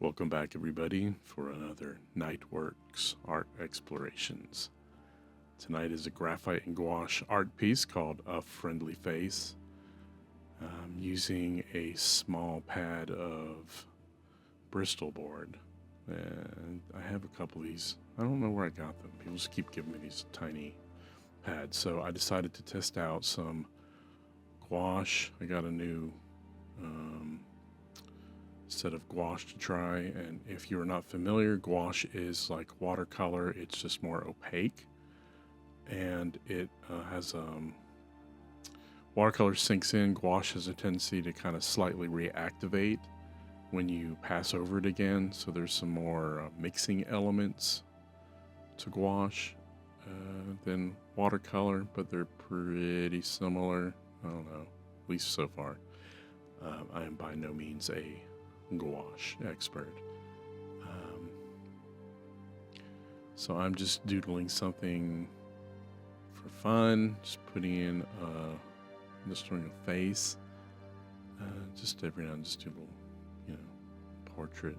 Welcome back, everybody, for another Nightworks Art Explorations. Tonight is a graphite and gouache art piece called A Friendly Face. I'm using a small pad of Bristol board, and I have a couple of these. I don't know where I got them. People just keep giving me these tiny pads, so I decided to test out some gouache. I got a new set of gouache to try, and if you're not familiar, gouache is like watercolor. It's just more opaque, and it has watercolor sinks in. Gouache has a tendency to kind of slightly reactivate when you pass over it again, so there's some more mixing elements to gouache than watercolor, but they're pretty similar. I don't know, at least so far. I am by no means a gouache expert. So I'm just doodling something for fun, just putting in just drawing a face. Just every now and then, just do a little, portrait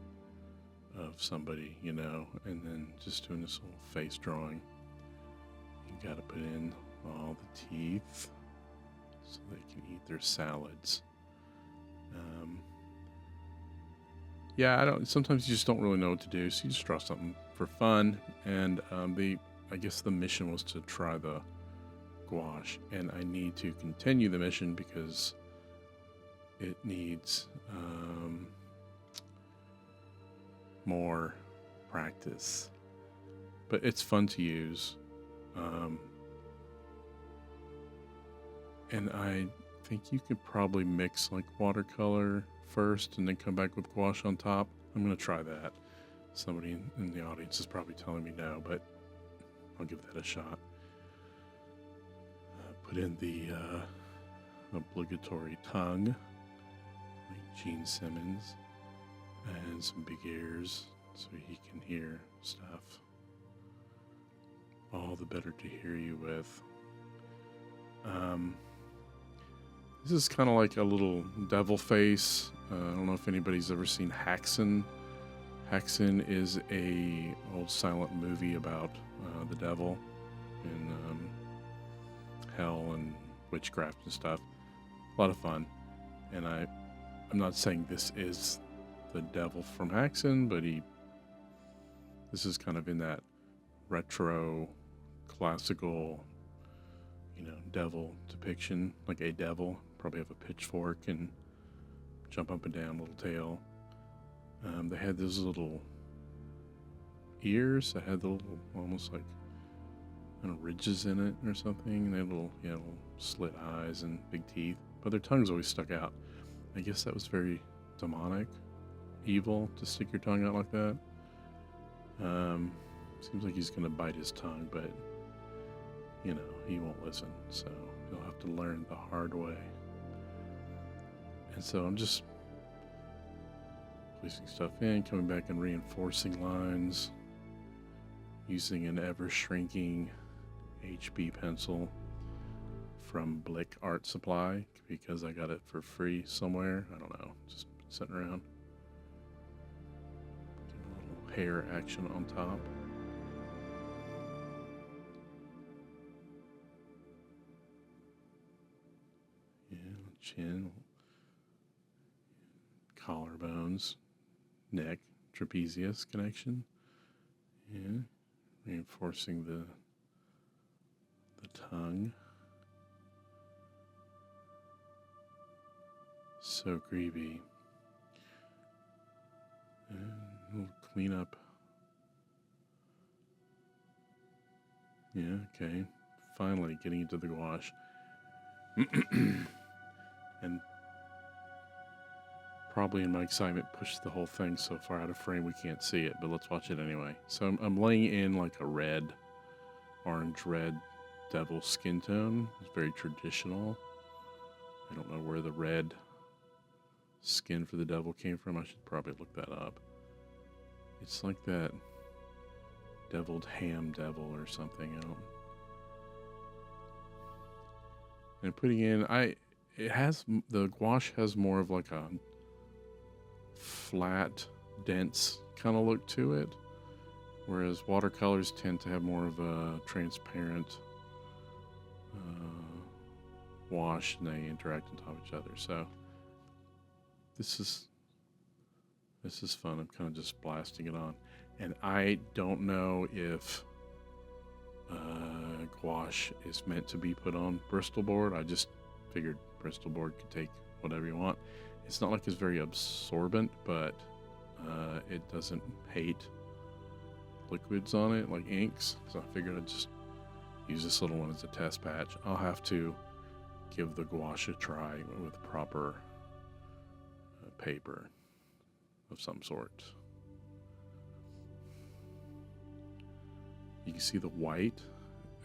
of somebody, and then just doing this little face drawing. You got to put in all the teeth so they can eat their salads. Sometimes you just don't really know what to do, so you just draw something for fun. And I guess the mission was to try the gouache, and I need to continue the mission because it needs more practice. But it's fun to use. And I think you could probably mix like watercolor first and then come back with gouache on top. I'm going to try that. Somebody in the audience is probably telling me no, but I'll give that a shot. Put in the obligatory tongue, like Gene Simmons, and some big ears so he can hear stuff. All the better to hear you with. This is kind of like a little devil face. I don't know if anybody's ever seen Haxan. Haxan is a old silent movie about the devil and hell and witchcraft and stuff. A lot of fun. And I'm not saying this is the devil from Haxan, but this is kind of in that retro classical devil depiction, like a devil probably have a pitchfork and jump up and down, little tail. They had those little ears that had the little almost like ridges in it or something, and they had little slit eyes and big teeth, but their tongues always stuck out. I guess that was very demonic, evil to stick your tongue out like that. Seems like he's gonna bite his tongue, but he won't listen, so he'll have to learn the hard way. And so I'm just placing stuff in, coming back and reinforcing lines, using an ever-shrinking HB pencil from Blick Art Supply because I got it for free somewhere. I don't know, just sitting around. A little hair action on top. Chin, collarbones, neck, trapezius connection. Yeah, reinforcing the tongue. So creepy. And we'll clean up. Yeah, okay. Finally getting into the gouache. And probably in my excitement pushed the whole thing so far out of frame we can't see it, but let's watch it anyway. So I'm laying in like a orange-red devil skin tone. It's very traditional. I don't know where the red skin for the devil came from. I should probably look that up. It's like that deviled ham devil or something. And putting in, the gouache has more of like a flat dense kind of look to it, whereas watercolors tend to have more of a transparent wash, and they interact on top of each other. So this is fun. I'm kind of just blasting it on, and I don't know if gouache is meant to be put on Bristol board. I just figured Bristol board could take whatever you want. It's not like it's very absorbent, but it doesn't hate liquids on it like inks, so I figured I'd just use this little one as a test patch. I'll have to give the gouache a try with proper paper of some sort. You can see the white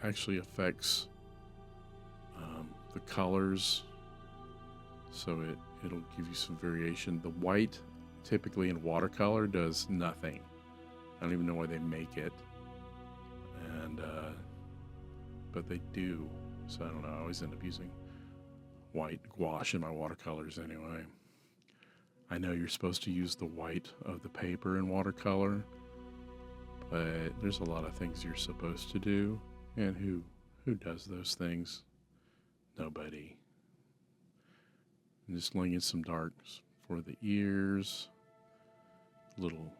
actually affects the colors, so it'll give you some variation. The white typically in watercolor does nothing. I don't even know why they make it, and but they do. So I don't know. I always end up using white gouache in my watercolors anyway. I know you're supposed to use the white of the paper in watercolor, but there's a lot of things you're supposed to do, and who does those things? Nobody. And just laying in some darks for the ears, a little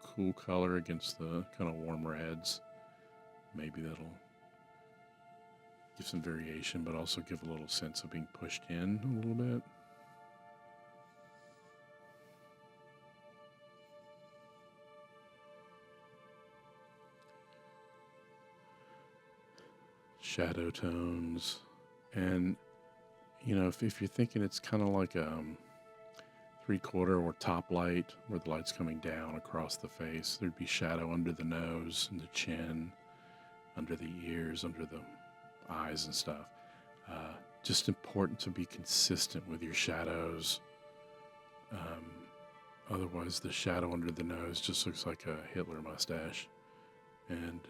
cool color against the kind of warm reds. Maybe that'll give some variation, but also give a little sense of being pushed in a little bit. Shadow tones. And you know, if you're thinking it's kind of like a 3/4 or top light, where the light's coming down across the face, there'd be shadow under the nose and the chin, under the ears, under the eyes and stuff. Just important to be consistent with your shadows. Otherwise the shadow under the nose just looks like a Hitler mustache, and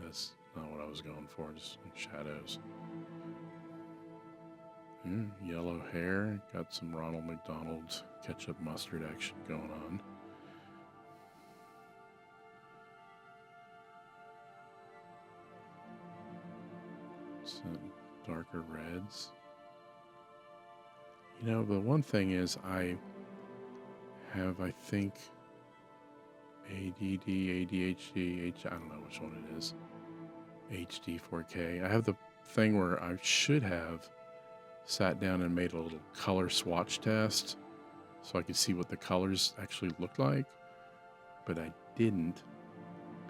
that's not what I was going for, just shadows. Yellow hair, got some Ronald McDonald ketchup mustard action going on. Some darker reds. You know, the one thing is I have, I think, ADD, ADHD, I don't know which one it is. HD 4K. I have the thing where I should have sat down and made a little color swatch test so I could see what the colors actually look like, but I didn't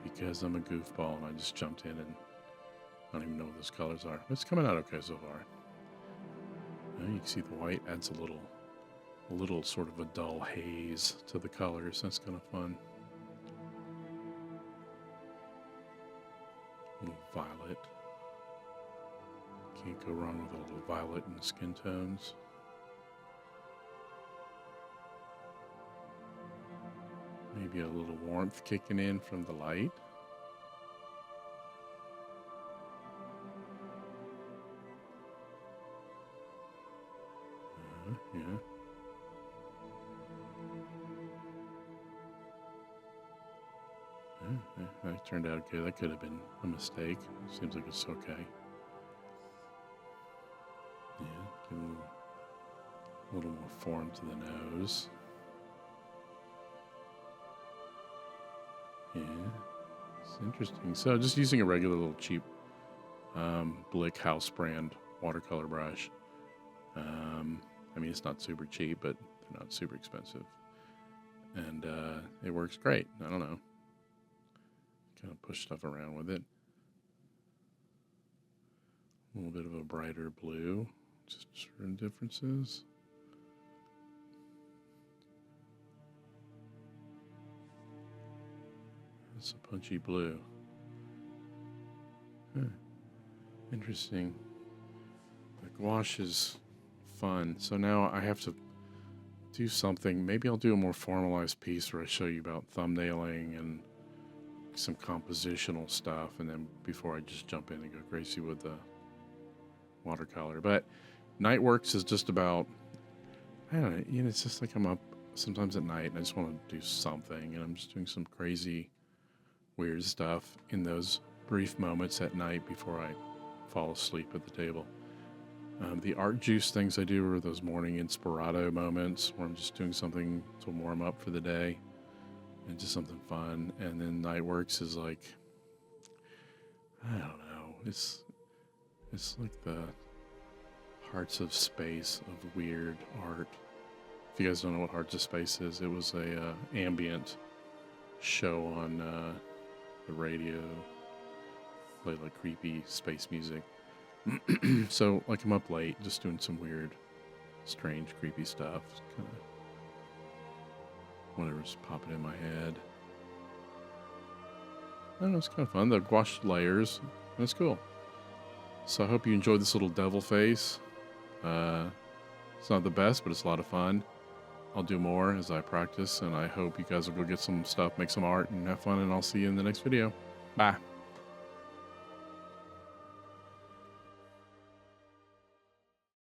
because I'm a goofball and I just jumped in and I don't even know what those colors are. It's coming out okay so far. Now you can see the white adds a little sort of a dull haze to the colors. That's kind of fun. A little violet. Can't go wrong with a little violet in the skin tones. Maybe a little warmth kicking in from the light. Yeah. That turned out good. That could have been a mistake. Seems like it's okay. Yeah, give a little more form to the nose. Yeah, it's interesting. So just using a regular little cheap Blick house brand watercolor brush. I mean, it's not super cheap, but they're not super expensive. And it works great. I don't know. Kind of push stuff around with it. A little bit of a brighter blue. Just certain differences. It's a punchy blue. Huh. Interesting. The gouache is fun. So now I have to do something. Maybe I'll do a more formalized piece where I show you about thumbnailing and some compositional stuff, and then before I just jump in and go crazy with the watercolor. But Nightworks is just about, I don't know, it's just like I'm up sometimes at night, and I just want to do something, and I'm just doing some crazy, weird stuff in those brief moments at night before I fall asleep at the table. The art juice things I do are those morning inspirato moments where I'm just doing something to warm up for the day and just something fun. And then night works is like, I don't know, it's like the Hearts of Space of weird art. If you guys don't know what Hearts of Space is, it was a ambient show on the radio, played like creepy space music. So like I'm up late just doing some weird, strange, creepy stuff, kind of whatever's popping in my head. I don't know, it's kind of fun. The gouache layers, that's cool. So I hope you enjoyed this little devil face. It's not the best, but it's a lot of fun. I'll do more as I practice, and I hope you guys will go get some stuff, make some art, and have fun, and I'll see you in the next video. Bye.